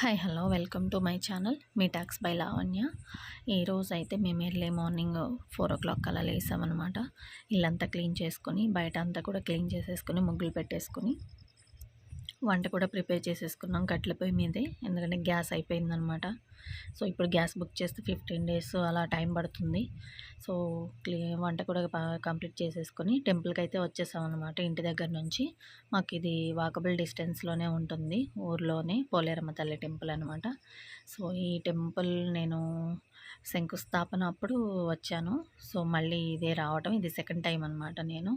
Hi hello welcome to my channel me talks by Lavanya. ఈరోజు అయితే మేము ఎర్లీ మార్నింగ్ 4 o'clock అలా లేసామన్నమాట. ఇల్లంతా క్లీన్ చేసుకొని బయట అంతా కూడా క్లీన్ చేసేసుకొని ముగ్గులు పెట్టేసుకొని వంట కూడా ప్రిపేర్ చేసేసుకున్నాం కట్టెల పొయ్యి మీదే, ఎందుకంటే గ్యాస్ అయిపోయిందనమాట. సో ఇప్పుడు గ్యాస్ బుక్ చేస్తే 15 days అలా టైం పడుతుంది. సో వంట కూడా కంప్లీట్ చేసేసుకొని టెంపుల్కి అయితే వచ్చేసాం అనమాట. ఇంటి దగ్గర నుంచి మాకు ఇది వాకబుల్ డిస్టెన్స్లోనే ఉంటుంది, ఊర్లోనే పోలేరమ్మ తల్లి టెంపుల్ అనమాట. సో ఈ టెంపుల్ నేను శంకుస్థాపన అప్పుడు వచ్చాను. సో మళ్ళీ ఇదే రావటం ఇది సెకండ్ టైం అనమాట. నేను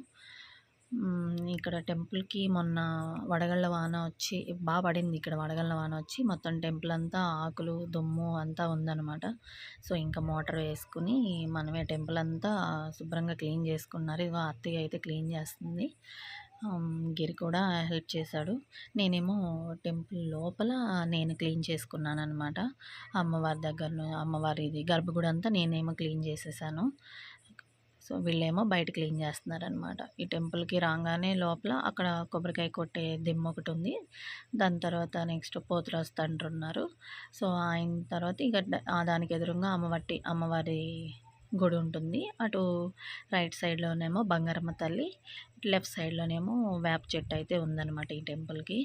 ఇక్కడ టెంపుల్‌కి మొన్న వడగళ్ళ వాన వచ్చి పడింది. ఇక్కడ వడగళ్ళ వాన వచ్చి మొత్తం టెంపుల్ అంతా ఆకులు, దుమ్ము అంతా ఉందనమాట. సో ఇంకా మోటార్ వేసుకొని మనమే టెంపుల్ అంతా శుభ్రంగా క్లీన్ చేసుకున్నారు. ఇగో అత్తయ్య అయితే క్లీన్ చేస్తుంది. గిరి కూడా హెల్ప్ చేశాడు. నేనేమో టెంపుల్ లోపల నేను క్లీన్ చేసుకున్నాననమాట. అమ్మవారిది గర్భగుడి అంతా నేనేమో క్లీన్ చేసేసాను. సో వీళ్ళేమో బయట క్లీన్ చేస్తున్నారనమాట. ఈ టెంపుల్కి రాగానే లోపల అక్కడ కొబ్బరికాయ కొట్టే దిమ్మ ఒకటి ఉంది. దాని తర్వాత నెక్స్ట్ పోతురాజు తండ్రి ఉన్నారు. సో ఆయన తర్వాత ఇక దానికి ఎదురుగా అమ్మవారి గుడి ఉంటుంది. అటు రైట్ సైడ్లోనేమో బంగారమ్మ తల్లి, లెఫ్ట్ సైడ్లోనేమో వేప చెట్టు అయితే ఉందన్నమాట. ఈ టెంపుల్కి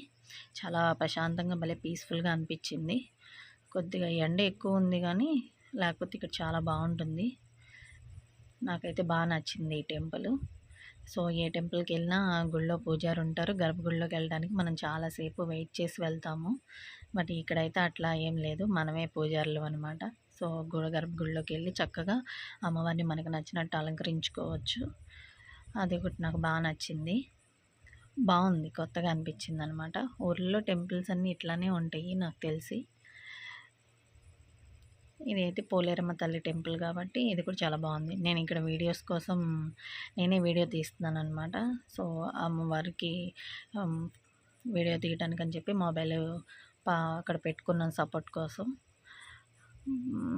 చాలా ప్రశాంతంగా భలే పీస్ఫుల్గా అనిపించింది. కొద్దిగా ఎండ ఎక్కువ ఉంది కానీ లేకపోతే ఇక్కడ చాలా బాగుంటుంది. నాకైతే బాగా నచ్చింది ఈ టెంపుల్. సో ఏ టెంపుల్కి వెళ్ళినా గుళ్ళో పూజారి ఉంటారు. గర్భగుడిలోకి వెళ్ళడానికి మనం చాలాసేపు వెయిట్ చేసి వెళ్తాము. బట్ ఇక్కడైతే అట్లా ఏం లేదు, మనమే పూజారులు అనమాట. సో గర్భగుడిలోకి వెళ్ళి చక్కగా అమ్మవారిని మనకు నచ్చినట్టు అలంకరించుకోవచ్చు. అది ఒకటి నాకు బాగా నచ్చింది, బాగుంది, కొత్తగా అనిపించింది అనమాట. ఊర్లో టెంపుల్స్ అన్నీ ఇట్లానే ఉంటాయి నాకు తెలిసి. ఇదైతే పోలేరమ్మ తల్లి టెంపుల్ కాబట్టి ఇది కూడా చాలా బాగుంది. నేను ఇక్కడ వీడియోస్ కోసం నేనే వీడియో తీస్తున్నాను అనమాట. సో అమ్మవారికి వీడియో తీయడానికి అని చెప్పి మొబైల్ అక్కడ పెట్టుకున్నాను సపోర్ట్ కోసం.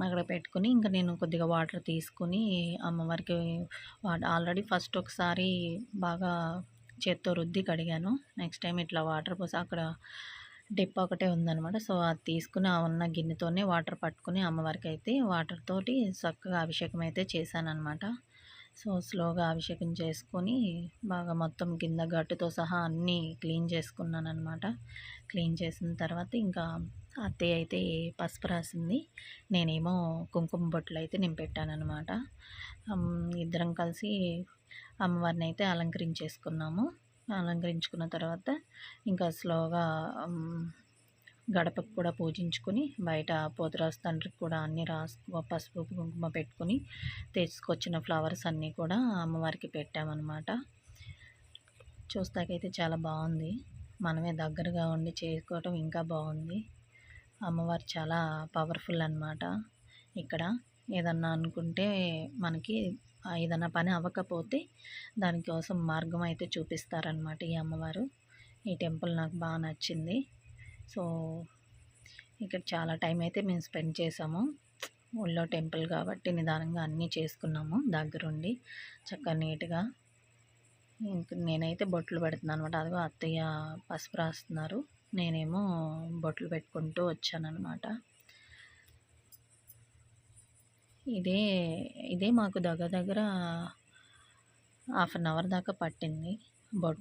అక్కడ పెట్టుకుని ఇంకా నేను కొద్దిగా వాటర్ తీసుకుని అమ్మవారికి ఆల్రెడీ ఫస్ట్ ఒకసారి బాగా చేత్తో రుద్ది కడిగాను. నెక్స్ట్ టైం ఇట్లా వాటర్ పోసి అక్కడ డిప్ ఒకటే ఉందనమాట. సో అది తీసుకుని ఆ ఉన్న గిన్నెతోనే వాటర్ పట్టుకుని అమ్మవారికి అయితే వాటర్ తోటి చక్కగా అభిషేకం అయితే చేశానమాట. సో స్లోగా అభిషేకం చేసుకొని బాగా మొత్తం కింద గట్టుతో సహా అన్నీ క్లీన్ చేసుకున్నాను అనమాట. క్లీన్ చేసిన తర్వాత ఇంకా అత్తయ్య అయితే పసుపు రాసింది, నేనేమో కుంకుమ బొట్లు అయితే నేను పెట్టానమాట. ఇద్దరం కలిసి అమ్మవారిని అయితే అలంకరించేసుకున్నాము. అలంకరించుకున్న తర్వాత ఇంకా స్లోగా గడపకు కూడా పూజించుకొని బయట పోతురాజు తండ్రికి కూడా అన్నీ పసుపు కుంకుమ పెట్టుకొని తీసుకొచ్చిన ఫ్లవర్స్ అన్నీ కూడా అమ్మవారికి పెట్టామన్నమాట. చూస్తాకైతే చాలా బాగుంది. మనమే దగ్గరగా ఉండి చేసుకోవటం ఇంకా బాగుంది. అమ్మవారు చాలా పవర్ఫుల్ అన్నమాట. ఇక్కడ ఏదన్నా అనుకుంటే మనకి ఏదైనా పని అవ్వకపోతే దానికోసం మార్గం అయితే చూపిస్తారనమాట ఈ అమ్మవారు. ఈ టెంపుల్ నాకు బాగా నచ్చింది. సో ఇక్కడ చాలా టైం అయితే మేము స్పెండ్ చేసాము. ఊళ్ళో టెంపుల్ కాబట్టి నిదానంగా అన్నీ చేసుకున్నాము దగ్గరుండి చక్కగా నీట్గా. నేనైతే బొట్లు పెడుతున్నాను అనమాట. అదిగో అత్తయ్య పసుపు రాస్తున్నారు, నేనేమో బొట్లు పెట్టుకుంటూ వచ్చానమాట. ఇదే మాకు దగ్గర 1/2 దాకా పట్టింది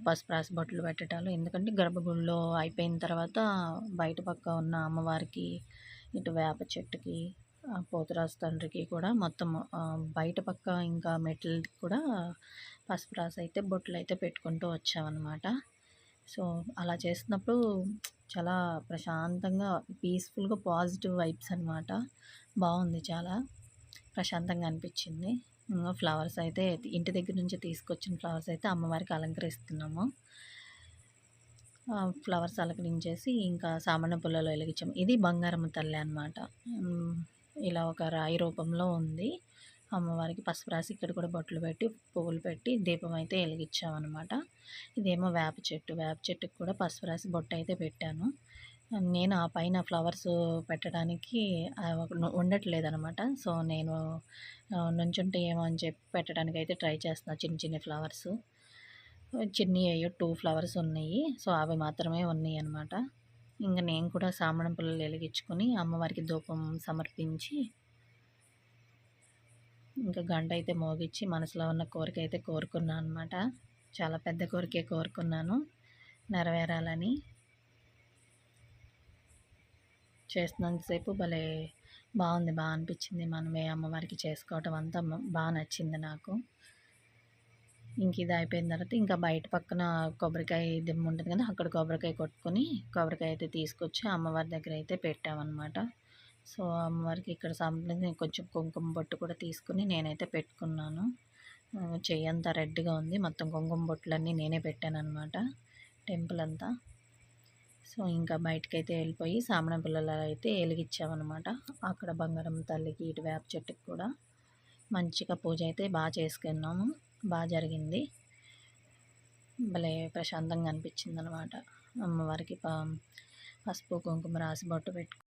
పసుపు రాసి బొట్లు పెట్టడాలు. ఎందుకంటే గర్భగుడిలో అయిపోయిన తర్వాత బయట పక్క ఉన్న అమ్మవారికి, ఇటు వేప చెట్టుకి, పోతురాజు తండ్రికి కూడా మొత్తం బయట పక్క ఇంకా మెట్లకి కూడా పసుపు రాసి అయితే బొట్లు అయితే పెట్టుకుంటూ వచ్చామన్నమాట. సో అలా చేస్తున్నప్పుడు చాలా ప్రశాంతంగా పీస్ఫుల్గా పాజిటివ్ వైబ్స్ అనమాట. బాగుంది, చాలా ప్రశాంతంగా అనిపించింది. ఫ్లవర్స్ అయితే ఇంటి దగ్గర నుంచి తీసుకొచ్చిన ఫ్లవర్స్ అయితే అమ్మవారికి అలంకరిస్తున్నాము. ఫ్లవర్స్ అలంకరించేసి ఇంకా సామాన్య పుల్లలో వెలిగించాము. ఇది బంగారమ్మ తల్లి అనమాట. ఇలా ఒక రాయి రూపంలో ఉంది. అమ్మవారికి పసుపు రాసి ఇక్కడ కూడా బొట్లు పెట్టి పువ్వులు పెట్టి దీపం అయితే వెలిగించామన్నమాట. ఇదేమో వేప చెట్టుకి కూడా పసుపు రాసి బొట్టు అయితే పెట్టాను. నేను ఆ పైన ఫ్లవర్స్ పెట్టడానికి ఉండట్లేదు అనమాట. సో నేను నుంచుంటే ఏమో అని చెప్పి పెట్టడానికి అయితే ట్రై చేస్తున్నా. చిన్న ఫ్లవర్స్ చిన్నవి 2 ఫ్లవర్స్ ఉన్నాయి. సో అవి మాత్రమే ఉన్నాయి అనమాట. ఇంక నేను కూడా సాంబ్రాణి పుల్లలు వెలిగించుకొని అమ్మవారికి ధూపం సమర్పించి ఇంకా గంట అయితే మోగించి మనసులో ఉన్న కోరిక అయితే కోరుకున్నాను అనమాట. చాలా పెద్ద కోరికే కోరుకున్నాను, నెరవేరాలని. చేస్తున్నంతసేపు భలే బాగుంది, బాగా అనిపించింది. మనమే అమ్మవారికి చేసుకోవటం అంతా బాగా నచ్చింది నాకు. ఇంక ఇది అయిపోయిన తర్వాత ఇంకా బయట పక్కన కొబ్బరికాయ దిమ్మ ఉంటుంది కదా, అక్కడ కొబ్బరికాయ కొట్టుకొని కొబ్బరికాయ అయితే తీసుకొచ్చి అమ్మవారి దగ్గర అయితే పెట్టామన్నమాట. సో అమ్మవారికి ఇక్కడ సంబంధించి కొంచెం కుంకుమ బొట్టు కూడా తీసుకుని నేనైతే పెట్టుకున్నాను. చెయ్యి అంతా రెడ్గా ఉంది, మొత్తం కుంకుమ బొట్టులన్నీ నేనే పెట్టాను అనమాట టెంపుల్ అంతా. సో ఇంకా బయటకైతే వెళ్ళిపోయి సాంబ్రాణి పుల్లలు అయితే వెలిగించామన్నమాట. అక్కడ బంగారం తల్లికి, ఇటు వేప చెట్టుకి కూడా మంచిగా పూజ అయితే బాగా చేసుకున్నాము, బాగా జరిగింది. భలే ప్రశాంతంగా అనిపించింది అనమాట. అమ్మవారికి పసుపు కుంకుమ రాసి బొట్టు పెట్టుకు